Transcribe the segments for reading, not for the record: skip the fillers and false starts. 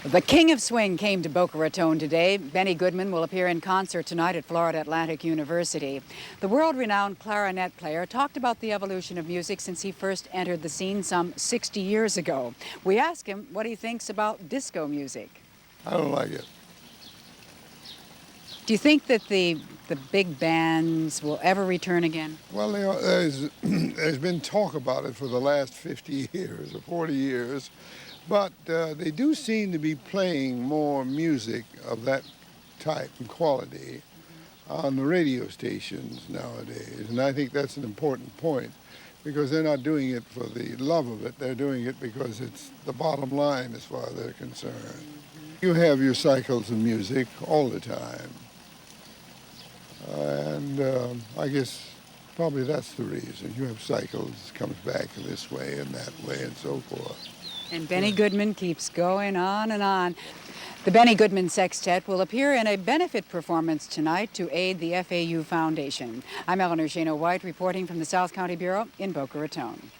The King of Swing came to Boca Raton today. Benny Goodman will appear in concert tonight at Florida Atlantic University. The world-renowned clarinet player talked about the evolution of music since he first entered the scene some 60 years ago. We asked him what he thinks about disco music. I don't like it. Do you think that the big bands will ever return again? Well, there's been talk about it for the last 50 years or 40 years. But they do seem to be playing more music of that type and quality on the radio stations nowadays. And I think that's an important point because they're not doing it for the love of it. They're doing it because it's the bottom line as far as they're concerned. You have your cycles of music all the time. I guess probably that's the reason. You have cycles, it comes back this way and that way and so forth. And Benny Goodman keeps going on and on. The Benny Goodman Sextet will appear in a benefit performance tonight to aid the FAU Foundation. I'm Eleanor Schano-White reporting from the South County Bureau in Boca Raton.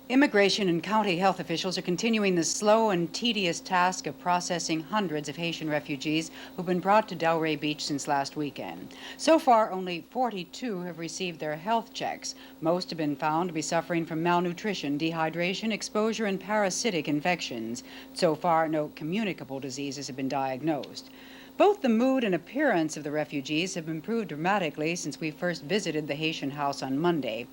Immigration and county health officials are continuing the slow and tedious task of processing hundreds of Haitian refugees who've been brought to Delray Beach since last weekend. So far, only 42 have received their health checks. Most have been found to be suffering from malnutrition, dehydration, exposure, and parasitic infections. So far, no communicable diseases have been diagnosed. Both the mood and appearance of the refugees have improved dramatically since we first visited the Haitian house on Monday.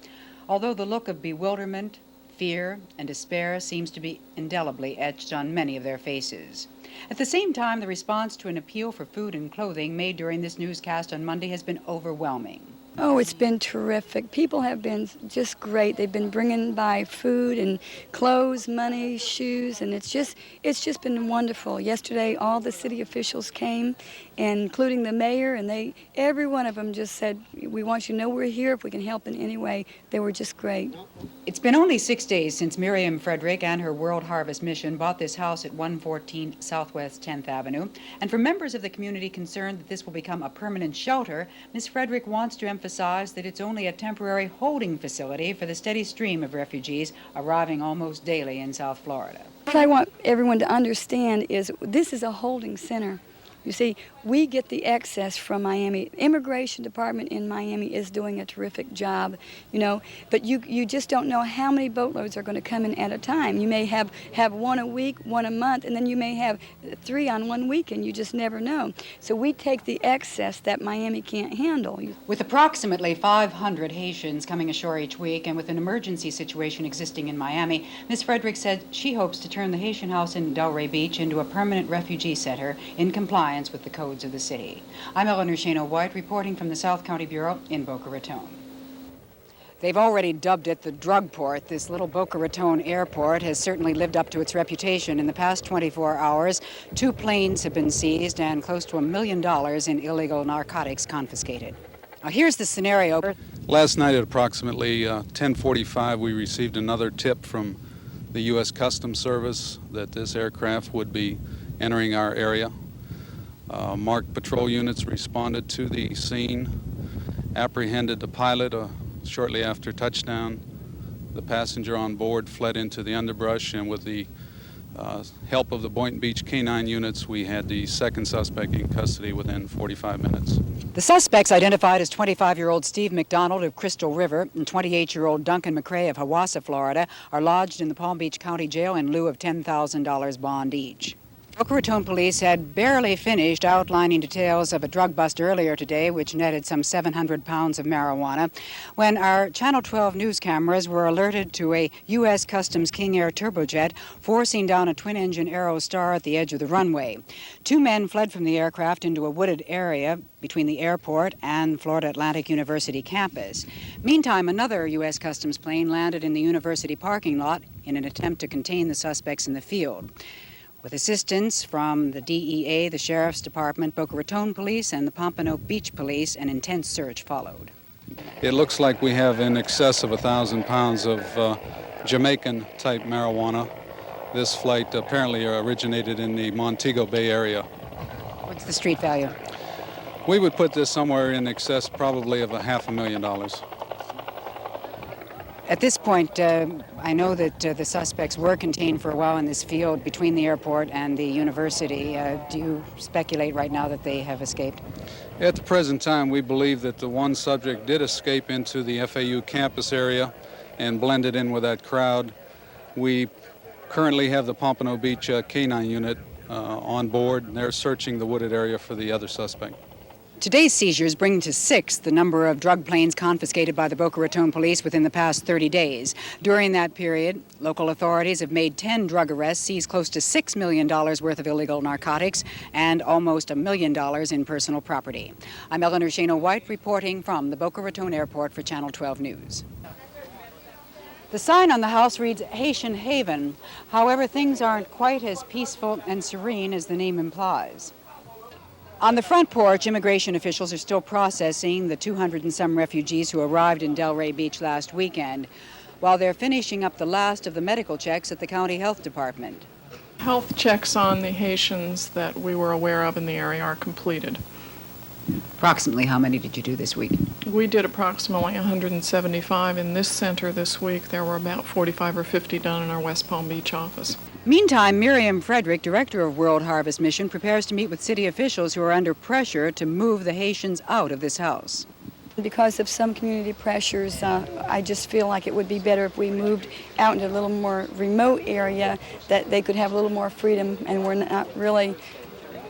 Although the look of bewilderment, fear, and despair seems to be indelibly etched on many of their faces. At the same time, the response to an appeal for food and clothing made during this newscast on Monday has been overwhelming. Oh, it's been terrific. People have been just great. They've been bringing by food and clothes, money, shoes, and it's just been wonderful. Yesterday, all the city officials came, including the mayor, and every one of them just said, "We want you to know we're here if we can help in any way." They were just great. It's been only 6 days since Miriam Frederick and her World Harvest Mission bought this house at 114 Southwest 10th Avenue. And for members of the community concerned that this will become a permanent shelter, Ms. Frederick wants to emphasize that it's only a temporary holding facility for the steady stream of refugees arriving almost daily in South Florida. What I want everyone to understand is this is a holding center. You see, we get the access from Miami. Immigration Department in Miami is doing a terrific job, but you just don't know how many boatloads are going to come in at a time. You may have one a week, one a month, and then you may have 3 on one weekend. You just never know. So we take the excess that Miami can't handle. With approximately 500 Haitians coming ashore each week and with an emergency situation existing in Miami, Ms. Frederick said she hopes to turn the Haitian house in Delray Beach into a permanent refugee center in compliance with the codes of the city. I'm Eleanor Schano-White reporting from the South County Bureau in Boca Raton. They've already dubbed it the drug port. This little Boca Raton airport has certainly lived up to its reputation. In the past 24 hours, 2 planes have been seized and close to $1 million in illegal narcotics confiscated. Now here's the scenario. Last night at approximately 10:45, we received another tip from the U.S. Customs Service that this aircraft would be entering our area. Marked patrol units responded to the scene, apprehended the pilot shortly after touchdown. The passenger on board fled into the underbrush, and with the help of the Boynton Beach K-9 units, we had the second suspect in custody within 45 minutes. The suspects, identified as 25-year-old Steve McDonald of Crystal River and 28-year-old Duncan McCrae of Hawassa, Florida, are lodged in the Palm Beach County Jail in lieu of $10,000 bond each. Boca Raton police had barely finished outlining details of a drug bust earlier today, which netted some 700 pounds of marijuana, when our Channel 12 news cameras were alerted to a U.S. Customs King Air turbojet forcing down a twin-engine Aerostar at the edge of the runway. 2 men fled from the aircraft into a wooded area between the airport and Florida Atlantic University campus. Meantime, another U.S. Customs plane landed in the university parking lot in an attempt to contain the suspects in the field. With assistance from the DEA, the Sheriff's Department, Boca Raton Police, and the Pompano Beach Police, an intense search followed. It looks like we have in excess of 1,000 pounds of Jamaican-type marijuana. This flight apparently originated in the Montego Bay area. What's the street value? We would put this somewhere in excess probably of $500,000. At this point, I know that the suspects were contained for a while in this field between the airport and the university. Do you speculate right now that they have escaped? At the present time, we believe that the one subject did escape into the FAU campus area and blended in with that crowd. We currently have the Pompano Beach K-9 unit on board, and they're searching the wooded area for the other suspect. Today's seizures bring to 6 the number of drug planes confiscated by the Boca Raton police within the past 30 days. During that period, local authorities have made 10 drug arrests, seized close to $6 million worth of illegal narcotics, and almost $1 million in personal property. I'm Eleanor Schano-White reporting from the Boca Raton Airport for Channel 12 News. The sign on the house reads Haitian Haven. However, things aren't quite as peaceful and serene as the name implies. On the front porch, immigration officials are still processing the 200 and some refugees who arrived in Delray Beach last weekend, while they're finishing up the last of the medical checks at the county health department. Health checks on the Haitians that we were aware of in the area are completed. Approximately how many did you do this week? We did approximately 175 in this center this week. There were about 45 or 50 done in our West Palm Beach office. Meantime, Miriam Frederick, director of World Harvest Mission, prepares to meet with city officials who are under pressure to move the Haitians out of this house. Because of some community pressures, I just feel like it would be better if we moved out into a little more remote area, that they could have a little more freedom and we're not really,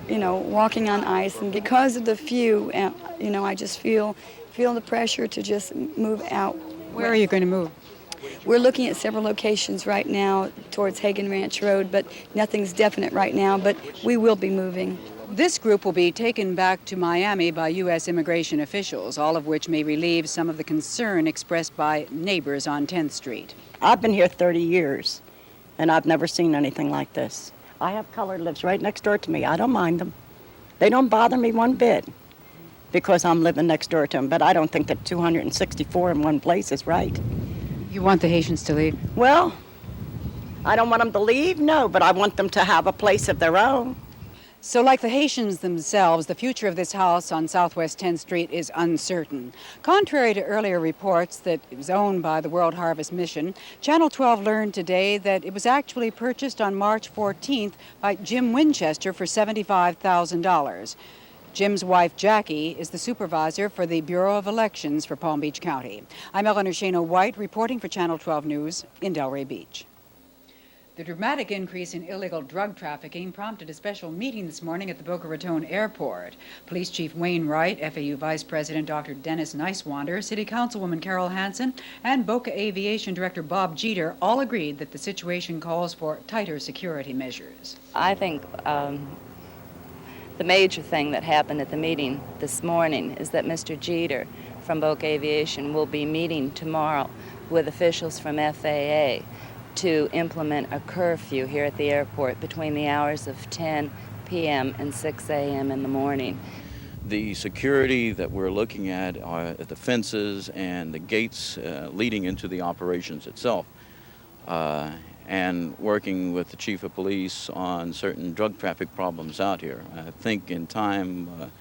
walking on ice. And because of the few, I just feel the pressure to just move out. Where are you going to move? We're looking at several locations right now towards Hagen Ranch Road, but nothing's definite right now, but we will be moving. This group will be taken back to Miami by U.S. immigration officials, all of which may relieve some of the concern expressed by neighbors on 10th Street. I've been here 30 years, and I've never seen anything like this. I have color lives right next door to me. I don't mind them. They don't bother me one bit because I'm living next door to them, but I don't think that 264 in one place is right. You want the Haitians to leave? Well, I don't want them to leave, no, but I want them to have a place of their own. So like the Haitians themselves, the future of this house on Southwest 10th Street is uncertain. Contrary to earlier reports that it was owned by the World Harvest Mission, Channel 12 learned today that it was actually purchased on March 14th by Jim Winchester for $75,000. Jim's wife, Jackie, is the supervisor for the Bureau of Elections for Palm Beach County. I'm Eleanor Schano-White reporting for Channel 12 News in Delray Beach. The dramatic increase in illegal drug trafficking prompted a special meeting this morning at the Boca Raton Airport. Police Chief Wayne Wright, FAU Vice President Dr. Dennis Nicewander, City Councilwoman Carol Hansen, and Boca Aviation Director Bob Jeter all agreed that the situation calls for tighter security measures. I think the major thing that happened at the meeting this morning is that Mr. Jeter from Boca Aviation will be meeting tomorrow with officials from FAA to implement a curfew here at the airport between the hours of 10 p.m. and 6 a.m. in the morning. The security that we're looking at are at the fences and the gates leading into the operations itself, and working with the chief of police on certain drug traffic problems out here. I think in time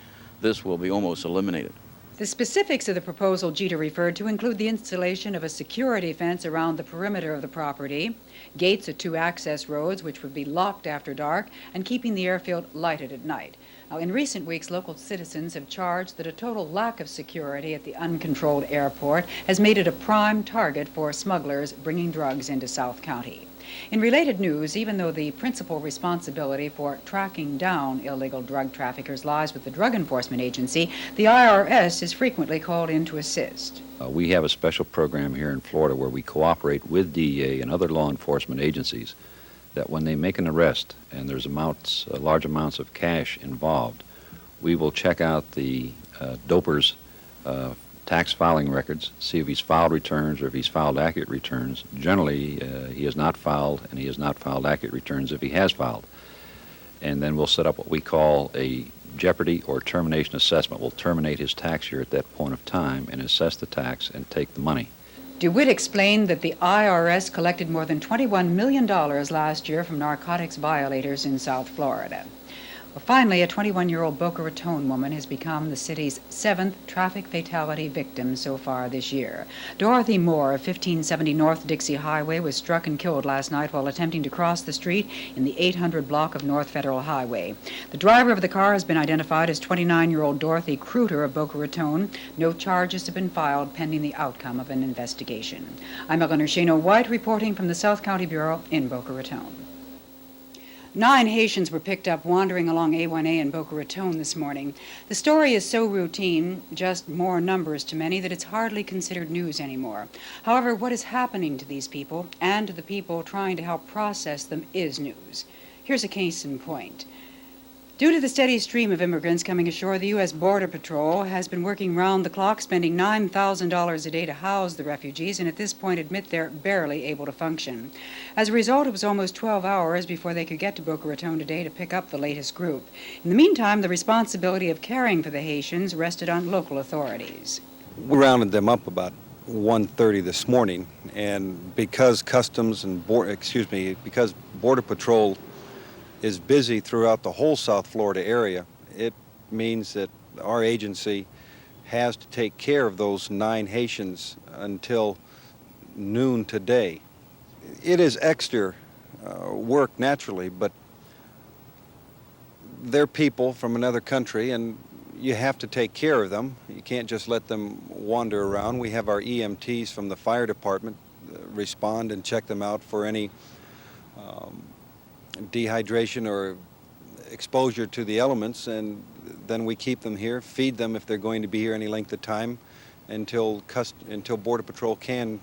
this will be almost eliminated. The specifics of the proposal Jeter referred to include the installation of a security fence around the perimeter of the property, gates at 2 access roads which would be locked after dark, and keeping the airfield lighted at night. Now, in recent weeks, local citizens have charged that a total lack of security at the uncontrolled airport has made it a prime target for smugglers bringing drugs into South County. In related news, even though the principal responsibility for tracking down illegal drug traffickers lies with the Drug Enforcement Agency, the IRS is frequently called in to assist. We have a special program here in Florida where we cooperate with DEA and other law enforcement agencies that when they make an arrest and there's large amounts of cash involved, we will check out the doper's tax filing records, see if he's filed returns or if he's filed accurate returns. Generally, he has not filed, and he has not filed accurate returns if he has filed. And then we'll set up what we call a jeopardy or termination assessment. We'll terminate his tax year at that point of time and assess the tax and take the money. DeWitt explained that the IRS collected more than $21 million last year from narcotics violators in South Florida. Well, finally, a 21-year-old Boca Raton woman has become the city's 7th traffic fatality victim so far this year. Dorothy Moore of 1570 North Dixie Highway was struck and killed last night while attempting to cross the street in the 800 block of North Federal Highway. The driver of the car has been identified as 29-year-old Dorothy Kruter of Boca Raton. No charges have been filed pending the outcome of an investigation. I'm Eleanor Schano-White reporting from the South County Bureau in Boca Raton. 9 Haitians were picked up wandering along A1A in Boca Raton this morning. The story is so routine, just more numbers to many, that it's hardly considered news anymore. However, what is happening to these people and to the people trying to help process them is news. Here's a case in point. Due to the steady stream of immigrants coming ashore, the U.S. Border Patrol has been working round the clock, spending $9,000 a day to house the refugees, and at this point admit they're barely able to function. As a result, it was almost 12 hours before they could get to Boca Raton today to pick up the latest group. In the meantime, the responsibility of caring for the Haitians rested on local authorities. We rounded them up about 1:30 this morning, and because because Border Patrol is busy throughout the whole South Florida area, it means that our agency has to take care of those 9 Haitians until noon today. It is extra work naturally, but they're people from another country and you have to take care of them. You can't just let them wander around. We have our EMTs from the fire department respond and check them out for any dehydration or exposure to the elements, and then we keep them here, feed them if they're going to be here any length of time until Border Patrol can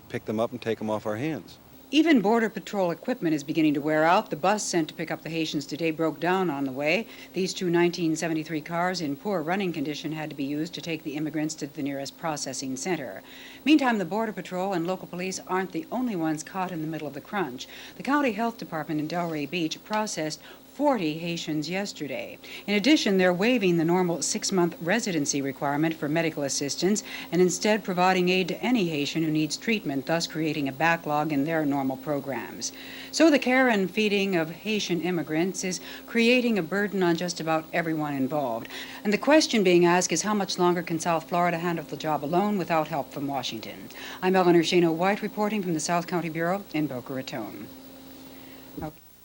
pick them up and take them off our hands. Even Border Patrol equipment is beginning to wear out. The bus sent to pick up the Haitians today broke down on the way. These 2 1973 cars in poor running condition had to be used to take the immigrants to the nearest processing center. Meantime, the Border Patrol and local police aren't the only ones caught in the middle of the crunch. The county health department in Delray Beach processed 40 Haitians yesterday. In addition, they're waiving the normal 6-month residency requirement for medical assistance and instead providing aid to any Haitian who needs treatment, thus creating a backlog in their normal programs. So the care and feeding of Haitian immigrants is creating a burden on just about everyone involved. And the question being asked is how much longer can South Florida handle the job alone without help from Washington? I'm Eleanor Schano-White reporting from the South County Bureau in Boca Raton.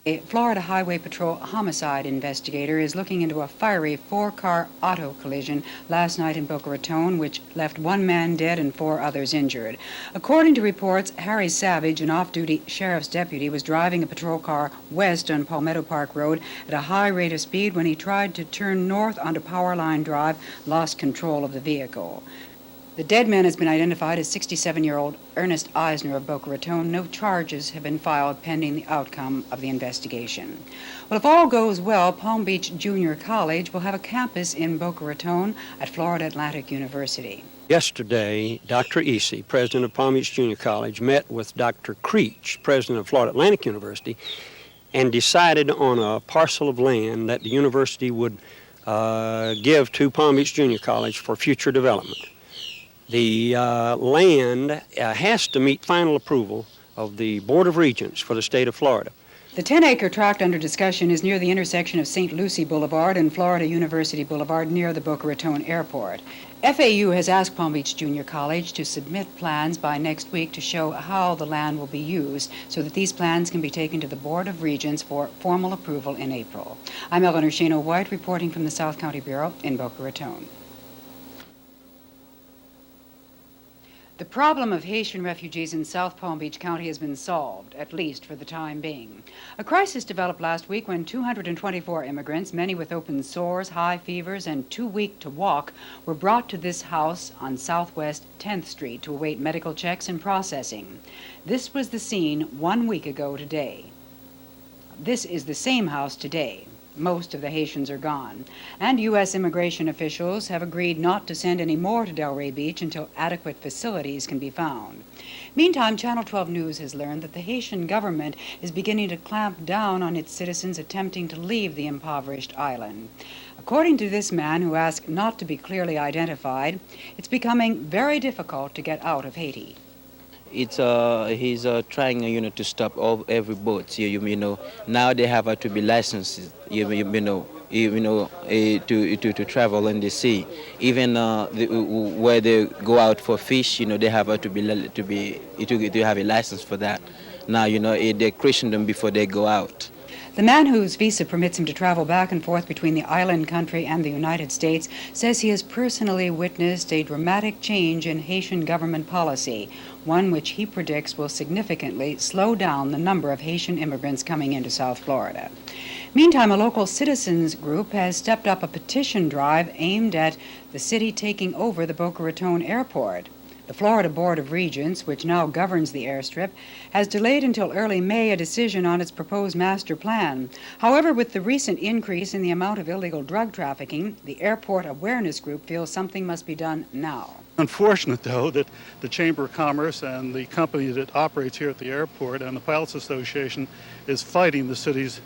A Florida Highway Patrol homicide investigator is looking into a fiery 4-car auto collision last night in Boca Raton, which left 1 man dead and 4 others injured. According to reports, Harry Savage, an off-duty sheriff's deputy, was driving a patrol car west on Palmetto Park Road at a high rate of speed when he tried to turn north onto Powerline Drive, lost control of the vehicle. The dead man has been identified as 67-year-old Ernest Eisner of Boca Raton. No charges have been filed pending the outcome of the investigation. Well, if all goes well, Palm Beach Junior College will have a campus in Boca Raton at Florida Atlantic University. Yesterday, Dr. Easy, president of Palm Beach Junior College, met with Dr. Creech, president of Florida Atlantic University, and decided on a parcel of land that the university would give to Palm Beach Junior College for future development. The land has to meet final approval of the Board of Regents for the state of Florida. The 10-acre tract under discussion is near the intersection of St. Lucie Boulevard and Florida University Boulevard near the Boca Raton Airport. FAU has asked Palm Beach Junior College to submit plans by next week to show how the land will be used so that these plans can be taken to the Board of Regents for formal approval in April. I'm Eleanor Schano-White reporting from the South County Bureau in Boca Raton. The problem of Haitian refugees in South Palm Beach County has been solved, at least for the time being. A crisis developed last week when 224 immigrants, many with open sores, high fevers, and too weak to walk, were brought to this house on Southwest 10th Street to await medical checks and processing. This was the scene 1 week ago today. This is the same house today. Most of the Haitians are gone, and U.S. immigration officials have agreed not to send any more to Delray Beach until adequate facilities can be found. Meantime, Channel 12 News has learned that the Haitian government is beginning to clamp down on its citizens attempting to leave the impoverished island. According to this man, who asked not to be clearly identified, it's becoming very difficult to get out of Haiti. He's trying, to stop every boat. Now they have to be licensed. to travel in the sea. Even where they go out for fish, they have to have a license for that. Now, they question them before they go out. The man whose visa permits him to travel back and forth between the island country and the United States says he has personally witnessed a dramatic change in Haitian government policy, one which he predicts will significantly slow down the number of Haitian immigrants coming into South Florida. Meantime, a local citizens group has stepped up a petition drive aimed at the city taking over the Boca Raton airport. The Florida Board of Regents, which now governs the airstrip, has delayed until early May a decision on its proposed master plan. However, with the recent increase in the amount of illegal drug trafficking, the Airport Awareness Group feels something must be done now. Unfortunate, though, that the Chamber of Commerce and the company that operates here at the airport and the Pilots Association is fighting the city's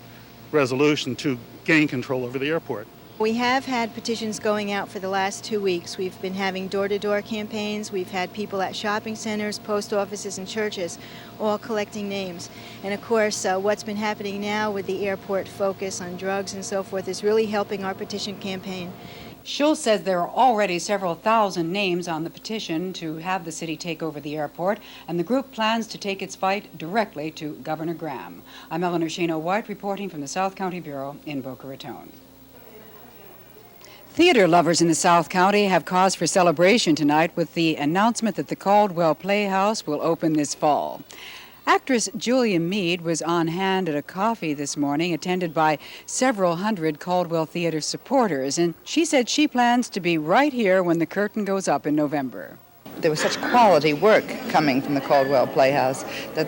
resolution to gain control over the airport. We have had petitions going out for the last 2 weeks. We've been having door-to-door campaigns. We've had people at shopping centers, post offices, and churches all collecting names. And of course, what's been happening now with the airport focus on drugs and so forth is really helping our petition campaign. Schultz says there are already several thousand names on the petition to have the city take over the airport, and the group plans to take its fight directly to Governor Graham. I'm Eleanor Schano-White reporting from the South County Bureau in Boca Raton. Theater lovers in the South County have cause for celebration tonight with the announcement that the Caldwell Playhouse will open this fall. Actress Julia Mead was on hand at a coffee this morning, attended by several hundred Caldwell Theater supporters, and she said she plans to be right here when the curtain goes up in November. There was such quality work coming from the Caldwell Playhouse that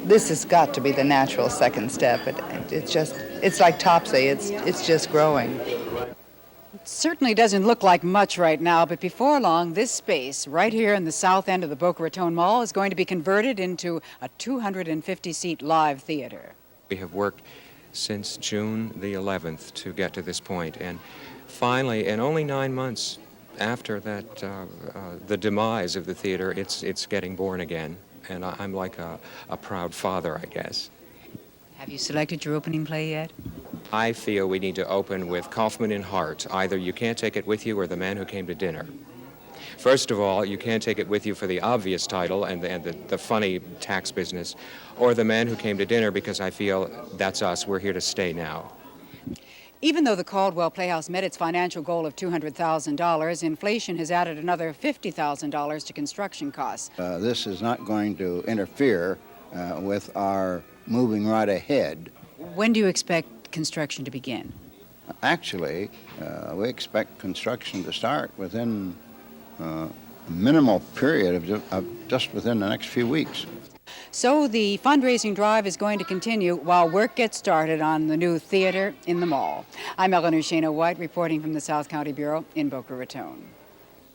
this has got to be the natural second step. It's like Topsy, it's just growing. It certainly doesn't look like much right now, but before long, this space right here in the south end of the Boca Raton Mall is going to be converted into a 250-seat live theater. We have worked since June the 11th to get to this point, and finally, in only 9 months after that, the demise of the theater, it's getting born again, and I'm like a proud father, I guess. Have you selected your opening play yet? I feel we need to open with Kaufman in Heart. Either You Can't Take It With You or The Man Who Came to Dinner. First of all, You Can't Take It With You for the obvious title and the funny tax business, or The Man Who Came to Dinner because I feel that's us. We're here to stay now. Even though the Caldwell Playhouse met its financial goal of $200,000, inflation has added another $50,000 to construction costs. This is not going to interfere with our moving right ahead. When do you expect construction to begin? Actually, we expect construction to start within a minimal period of just within the next few weeks. So the fundraising drive is going to continue while work gets started on the new theater in the mall. I'm Eleanor Schano-White reporting from the South County Bureau in Boca Raton.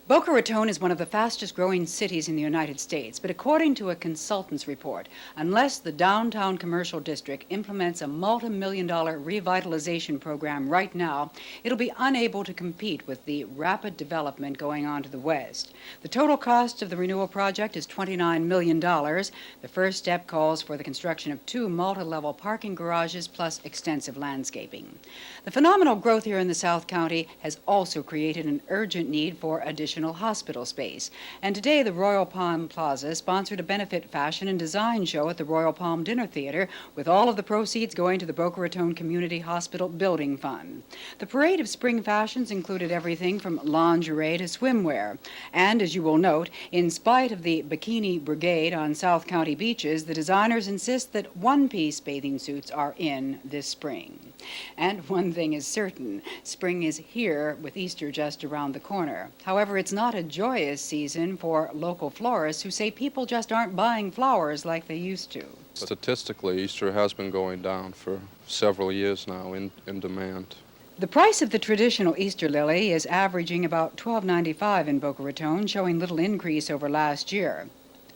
Boca Raton is one of the fastest growing cities in the United States, but according to a consultant's report, unless the downtown commercial district implements a multi-million-dollar revitalization program right now, it'll be unable to compete with the rapid development going on to the west. The total cost of the renewal project is $29 million. The first step calls for the construction of 2 multi-level parking garages plus extensive landscaping. The phenomenal growth here in the South County has also created an urgent need for additional hospital space. And today, the Royal Palm Plaza sponsored a benefit fashion and design show at the Royal Palm Dinner Theater, with all of the proceeds going to the Boca Raton Community Hospital Building Fund. The parade of spring fashions included everything from lingerie to swimwear. And as you will note, in spite of the bikini brigade on South County beaches, the designers insist that one-piece bathing suits are in this spring. And one thing is certain, spring is here with Easter just around the corner. However, it's not a joyous season for local florists who say people just aren't buying flowers like they used to. Statistically, Easter has been going down for several years now in demand. The price of the traditional Easter lily is averaging about $12.95 in Boca Raton, showing little increase over last year.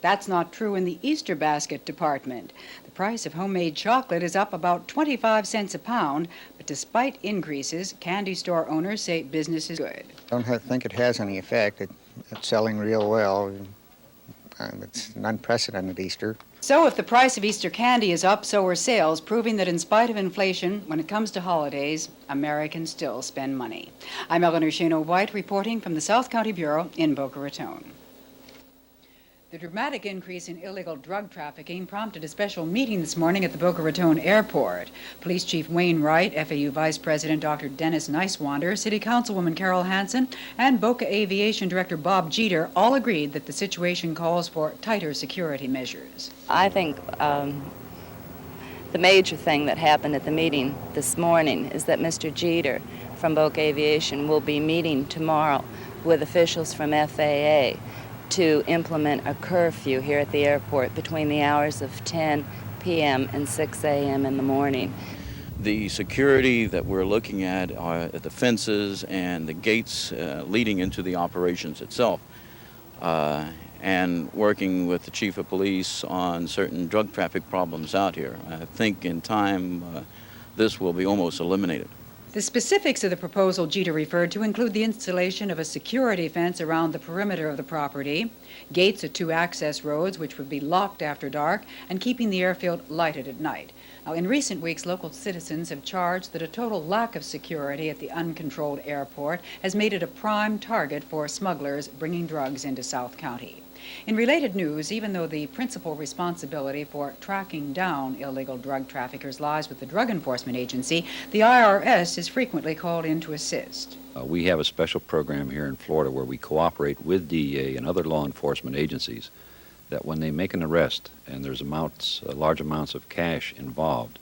That's not true in the Easter basket department. The price of homemade chocolate is up about 25 cents a pound, but despite increases, candy store owners say business is good. I don't think it has any effect. It's selling real well. It's an unprecedented Easter. So if the price of Easter candy is up, so are sales, proving that in spite of inflation, when it comes to holidays, Americans still spend money. I'm Eleanor Schano-White reporting from the South County Bureau in Boca Raton. The dramatic increase in illegal drug trafficking prompted a special meeting this morning at the Boca Raton Airport. Police Chief Wayne Wright, FAU Vice President Dr. Dennis Nicewander, City Councilwoman Carol Hansen, and Boca Aviation Director Bob Jeter all agreed that the situation calls for tighter security measures. I think the major thing that happened at the meeting this morning is that Mr. Jeter from Boca Aviation will be meeting tomorrow with officials from FAA to implement a curfew here at the airport between the hours of 10 p.m. and 6 a.m. in the morning. The security that we're looking at are at the fences and the gates leading into the operations itself, and working with the chief of police on certain drug traffic problems out here. I think in time this will be almost eliminated. The specifics of the proposal Jeter referred to include the installation of a security fence around the perimeter of the property, gates at 2 access roads which would be locked after dark, and keeping the airfield lighted at night. Now, in recent weeks, local citizens have charged that a total lack of security at the uncontrolled airport has made it a prime target for smugglers bringing drugs into South County. In related news, even though the principal responsibility for tracking down illegal drug traffickers lies with the Drug Enforcement Agency, the IRS is frequently called in to assist. We have a special program here in Florida where we cooperate with DEA and other law enforcement agencies that when they make an arrest and there's large amounts of cash involved,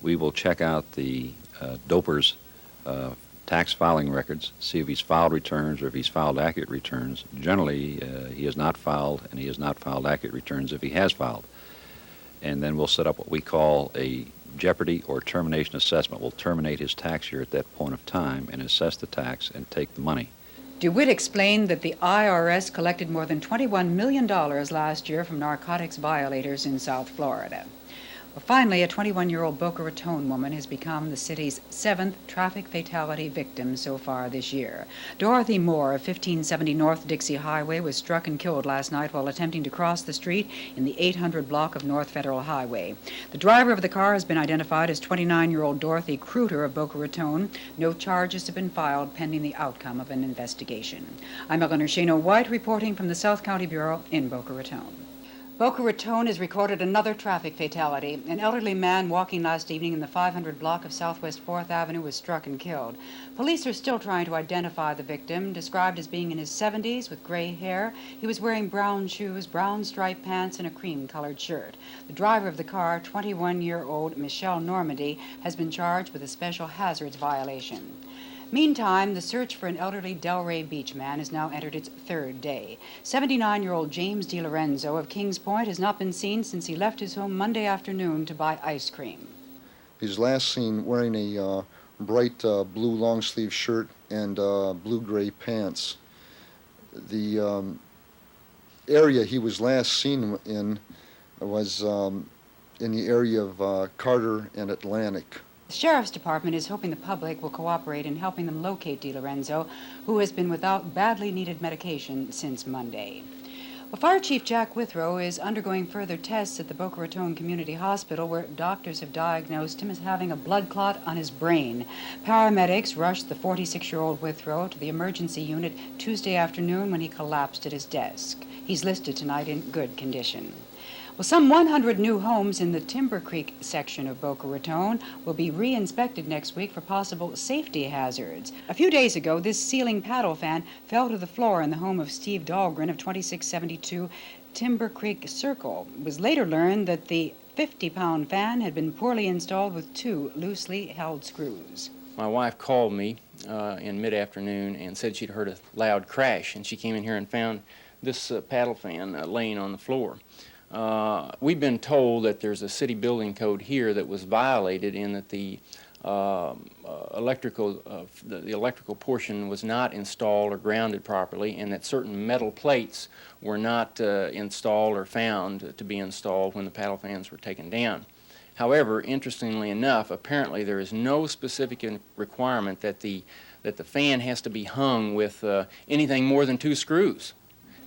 we will check out the doper's tax filing records, see if he's filed returns or if he's filed accurate returns. Generally, he has not filed, and he has not filed accurate returns if he has filed. And then we'll set up what we call a jeopardy or termination assessment. We'll terminate his tax year at that point of time and assess the tax and take the money. DeWitt explained that the IRS collected more than $21 million last year from narcotics violators in South Florida. Well, finally, a 21-year-old Boca Raton woman has become the city's 7th traffic fatality victim so far this year. Dorothy Moore of 1570 North Dixie Highway was struck and killed last night while attempting to cross the street in the 800 block of North Federal Highway. The driver of the car has been identified as 29-year-old Dorothy Kruter of Boca Raton. No charges have been filed pending the outcome of an investigation. I'm Eleanor Schano-White reporting from the South County Bureau in Boca Raton. Boca Raton has recorded another traffic fatality. An elderly man walking last evening in the 500 block of Southwest 4th Avenue was struck and killed. Police are still trying to identify the victim, described as being in his 70s with gray hair. He was wearing brown shoes, brown striped pants, and a cream-colored shirt. The driver of the car, 21-year-old Michelle Normandy, has been charged with a special hazards violation. Meantime, the search for an elderly Delray Beach man has now entered its 3rd day. 79-year-old James DiLorenzo of Kings Point has not been seen since he left his home Monday afternoon to buy ice cream. He was last seen wearing a bright blue long-sleeve shirt and blue-gray pants. The area he was last seen in was in the area of Carter and Atlantic. The Sheriff's Department is hoping the public will cooperate in helping them locate DiLorenzo, who has been without badly needed medication since Monday. Well, Fire Chief Jack Withrow is undergoing further tests at the Boca Raton Community Hospital, where doctors have diagnosed him as having a blood clot on his brain. Paramedics rushed the 46-year-old Withrow to the emergency unit Tuesday afternoon when he collapsed at his desk. He's listed tonight in good condition. Well, some 100 new homes in the Timber Creek section of Boca Raton will be re-inspected next week for possible safety hazards. A few days ago, this ceiling paddle fan fell to the floor in the home of Steve Dahlgren of 2672 Timber Creek Circle. It was later learned that the 50-pound fan had been poorly installed with 2 loosely held screws. My wife called me in mid-afternoon and said she'd heard a loud crash, and she came in here and found this paddle fan laying on the floor. We've been told that there's a city building code here that was violated in that the electrical portion was not installed or grounded properly, and that certain metal plates were not installed or found to be installed when the paddle fans were taken down. However, interestingly enough, apparently there is no specific requirement that the fan has to be hung with anything more than 2 screws.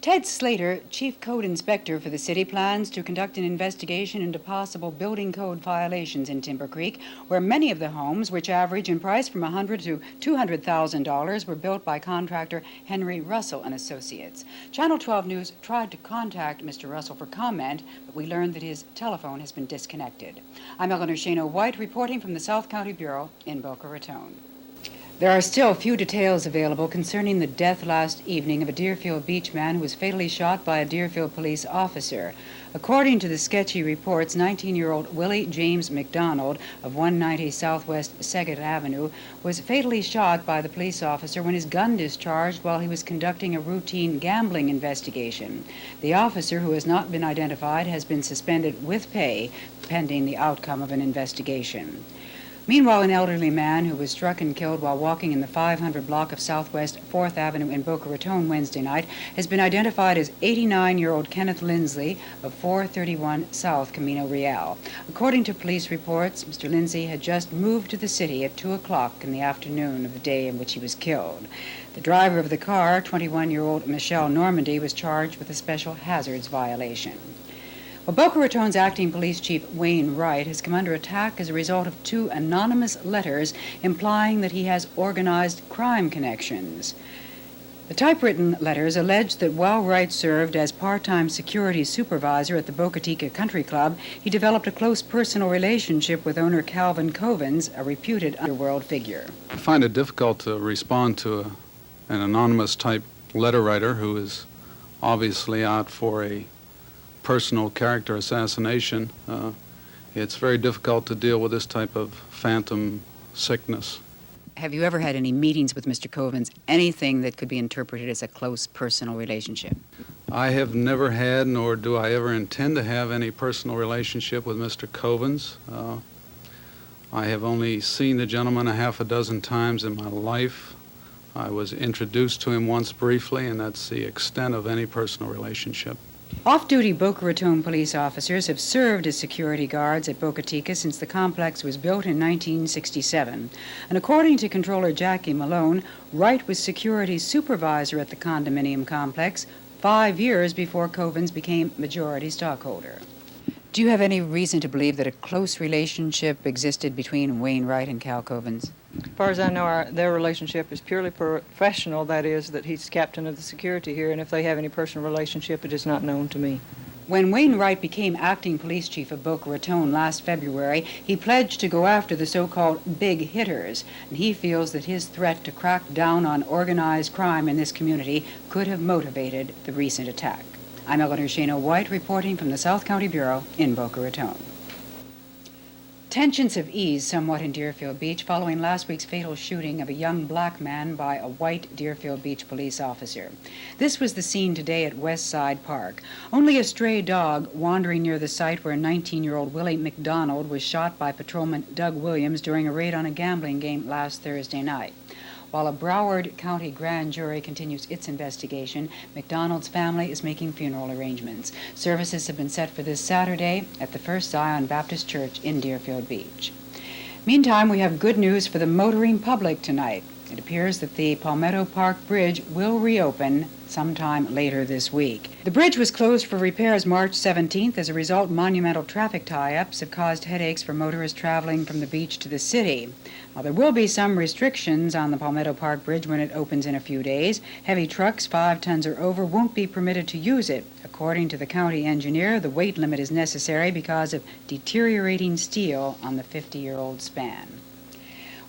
Ted Slater, Chief Code Inspector for the city, plans to conduct an investigation into possible building code violations in Timber Creek, where many of the homes, which average in price from $100,000 to $200,000, were built by contractor Henry Russell and Associates. Channel 12 News tried to contact Mr. Russell for comment, but we learned that his telephone has been disconnected. I'm Eleanor Schano-White reporting from the South County Bureau in Boca Raton. There are still few details available concerning the death last evening of a Deerfield Beach man who was fatally shot by a Deerfield police officer. According to the sketchy reports, 19-year-old Willie James McDonald of 190 Southwest Seguet Avenue was fatally shot by the police officer when his gun discharged while he was conducting a routine gambling investigation. The officer, who has not been identified, has been suspended with pay pending the outcome of an investigation. Meanwhile, an elderly man who was struck and killed while walking in the 500 block of Southwest 4th Avenue in Boca Raton Wednesday night has been identified as 89-year-old Kenneth Lindsley of 431 South Camino Real. According to police reports, Mr. Lindsley had just moved to the city at 2 o'clock in the afternoon of the day in which he was killed. The driver of the car, 21-year-old Michelle Normandy, was charged with a special hazards violation. Well, Boca Raton's acting police chief, Wayne Wright, has come under attack as a result of 2 anonymous letters implying that he has organized crime connections. The typewritten letters allege that while Wright served as part-time security supervisor at the Boca Chica Country Club, he developed a close personal relationship with owner Calvin Covens, a reputed underworld figure. I find it difficult to respond to an anonymous type letter writer who is obviously out for a personal character assassination. It's very difficult to deal with this type of phantom sickness. Have you ever had any meetings with Mr. Covens, anything that could be interpreted as a close personal relationship? I have never had, nor do I ever intend to have, any personal relationship with Mr. Covens. I have only seen the gentleman a half a dozen times in my life. I was introduced to him once briefly, and that's the extent of any personal relationship. Off-duty Boca Raton police officers have served as security guards at Boca Chica since the complex was built in 1967. And according to Controller Jackie Malone, Wright was security supervisor at the condominium complex 5 years before Covens became majority stockholder. Do you have any reason to believe that a close relationship existed between Wayne Wright and Cal Covens? As far as I know, their relationship is purely professional. That is, that he's captain of the security here, and if they have any personal relationship, it is not known to me. When Wayne Wright became acting police chief of Boca Raton last February, he pledged to go after the so-called big hitters, and he feels that his threat to crack down on organized crime in this community could have motivated the recent attack. I'm Eleanor Schano-White reporting from the South County Bureau in Boca Raton. Tensions have eased somewhat in Deerfield Beach following last week's fatal shooting of a young black man by a white Deerfield Beach police officer. This was the scene today at West Side Park. Only a stray dog wandering near the site where 19-year-old Willie McDonald was shot by patrolman Doug Williams during a raid on a gambling game last Thursday night. While a Broward County grand jury continues its investigation, McDonald's family is making funeral arrangements. Services have been set for this Saturday at the First Zion Baptist Church in Deerfield Beach. Meantime, we have good news for the motoring public tonight. It appears that the Palmetto Park Bridge will reopen sometime later this week. The bridge was closed for repairs March 17th. As a result, monumental traffic tie-ups have caused headaches for motorists traveling from the beach to the city. Now, there will be some restrictions on the Palmetto Park Bridge when it opens in a few days. Heavy trucks 5 tons or over won't be permitted to use it. According to the county engineer, the weight limit is necessary because of deteriorating steel on the 50-year-old span.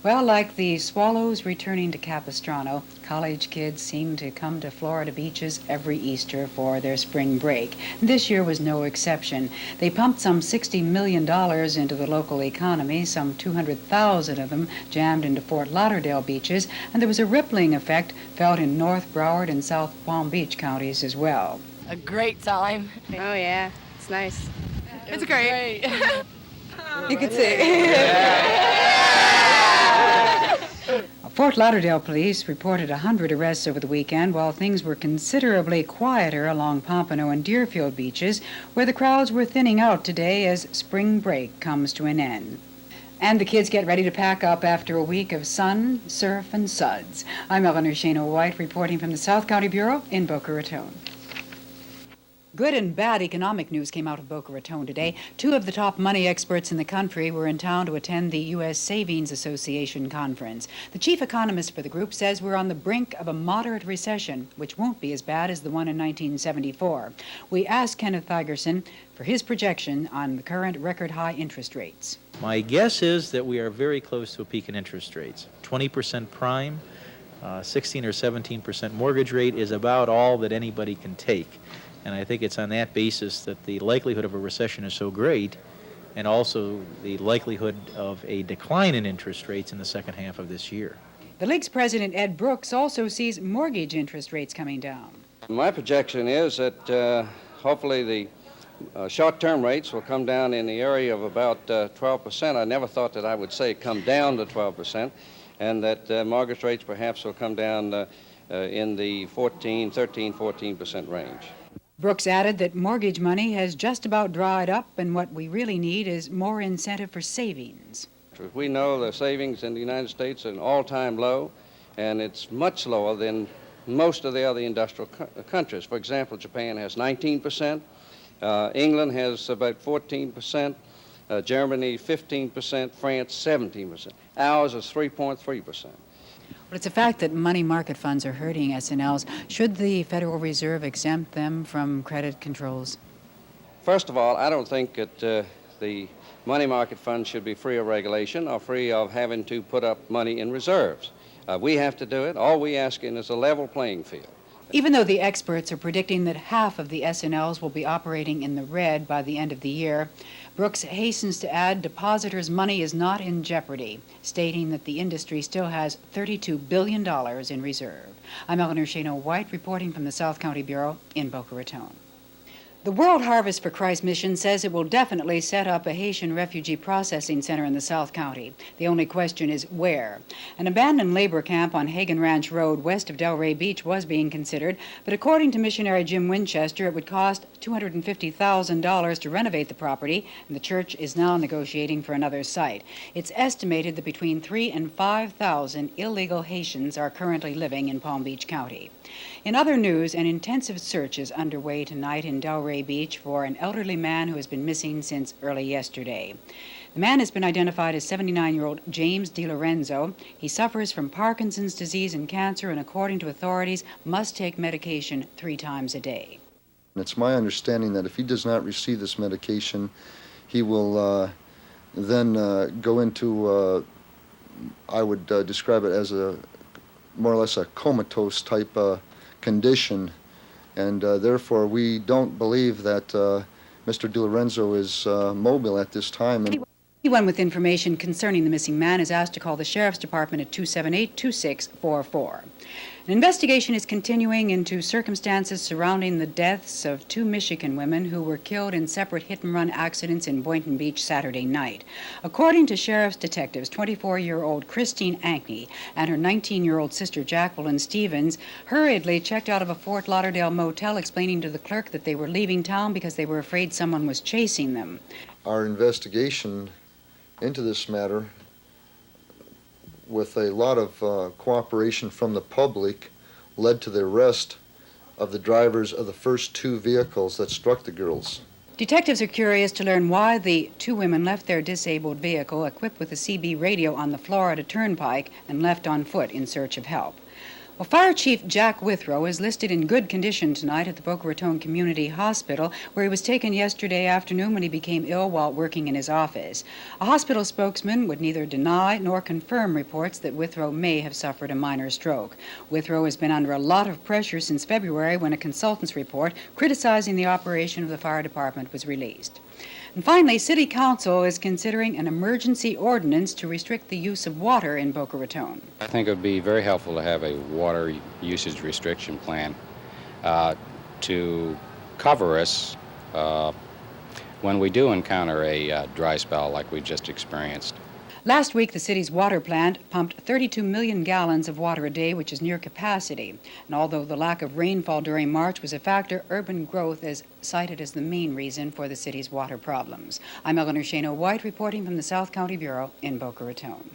Well, like the swallows returning to Capistrano, college kids seem to come to Florida beaches every Easter for their spring break. This year was no exception. They pumped some $60 million into the local economy, some 200,000 of them jammed into Fort Lauderdale beaches, and there was a rippling effect felt in North Broward and South Palm Beach counties as well. A great time. Oh, yeah. It's nice. It's great. You can see. Fort Lauderdale police reported 100 arrests over the weekend, while things were considerably quieter along Pompano and Deerfield beaches, where the crowds were thinning out today as spring break comes to an end. And the kids get ready to pack up after a week of sun, surf, and suds. I'm Eleanor Schano-White reporting from the South County Bureau in Boca Raton. Good and bad economic news came out of Boca Raton today. Two of the top money experts in the country were in town to attend the U.S. Savings Association conference. The chief economist for the group says we're on the brink of a moderate recession, which won't be as bad as the one in 1974. We asked Kenneth Thigerson for his projection on the current record-high interest rates. My guess is that we are very close to a peak in interest rates. 20% prime, 16 or 17% mortgage rate is about all that anybody can take. And I think it's on that basis that the likelihood of a recession is so great, and also the likelihood of a decline in interest rates in the second half of this year. The league's president, Ed Brooks, also sees mortgage interest rates coming down. My projection is that hopefully the short-term rates will come down in the area of about 12%. I never thought that I would say come down to 12%, and that mortgage rates perhaps will come down in the 13-14% range. Brooks added that mortgage money has just about dried up, and what we really need is more incentive for savings. We know the savings in the United States are an all-time low, and it's much lower than most of the other industrial countries. For example, Japan has 19%, England has about 14%, Germany 15%, France 17%. Ours is 3.3%. But it's a fact that money market funds are hurting S&Ls. Should the Federal Reserve exempt them from credit controls? First of all, I don't think that the money market funds should be free of regulation or free of having to put up money in reserves. We have to do it. All we ask in is a level playing field. Even though the experts are predicting that half of the S&Ls will be operating in the red by the end of the year, Brooks hastens to add depositors' money is not in jeopardy, stating that the industry still has $32 billion in reserve. I'm Eleanor Schano-White reporting from the South County Bureau in Boca Raton. The World Harvest for Christ mission says it will definitely set up a Haitian refugee processing center in the South County. The only question is where. An abandoned labor camp on Hagen Ranch Road west of Delray Beach was being considered, but according to missionary Jim Winchester, it would cost $250,000 to renovate the property, and the church is now negotiating for another site. It's estimated that between 3,000 and 5,000 illegal Haitians are currently living in Palm Beach County. In other news, an intensive search is underway tonight in Delray Beach for an elderly man who has been missing since early yesterday. The man has been identified as 79-year-old James DiLorenzo. He suffers from Parkinson's disease and cancer, and according to authorities, must take medication 3 times a day. It's my understanding that if he does not receive this medication, he will then go into, I would describe it as a more or less a comatose type condition, and therefore we don't believe that Mr. DiLorenzo is mobile at this time. Anyone with information concerning the missing man is asked to call the Sheriff's Department at 278-2644. An investigation is continuing into circumstances surrounding the deaths of 2 Michigan women who were killed in separate hit-and-run accidents in Boynton Beach Saturday night. According to sheriff's detectives, 24-year-old Christine Ankney and her 19-year-old sister Jacqueline Stevens hurriedly checked out of a Fort Lauderdale motel, explaining to the clerk that they were leaving town because they were afraid someone was chasing them. Our investigation into this matter, with a lot of cooperation from the public, led to the arrest of the drivers of the first 2 vehicles that struck the girls. Detectives are curious to learn why the 2 women left their disabled vehicle equipped with a CB radio on the Florida Turnpike and left on foot in search of help. Well, Fire Chief Jack Withrow is listed in good condition tonight at the Boca Raton Community Hospital, where he was taken yesterday afternoon when he became ill while working in his office. A hospital spokesman would neither deny nor confirm reports that Withrow may have suffered a minor stroke. Withrow has been under a lot of pressure since February when a consultant's report criticizing the operation of the fire department was released. And finally, City Council is considering an emergency ordinance to restrict the use of water in Boca Raton. I think it would be very helpful to have a water usage restriction plan to cover us when we do encounter a dry spell like we just experienced. Last week, the city's water plant pumped 32 million gallons of water a day, which is near capacity. And although the lack of rainfall during March was a factor, urban growth is cited as the main reason for the city's water problems. I'm Eleanor Schano-White reporting from the South County Bureau in Boca Raton.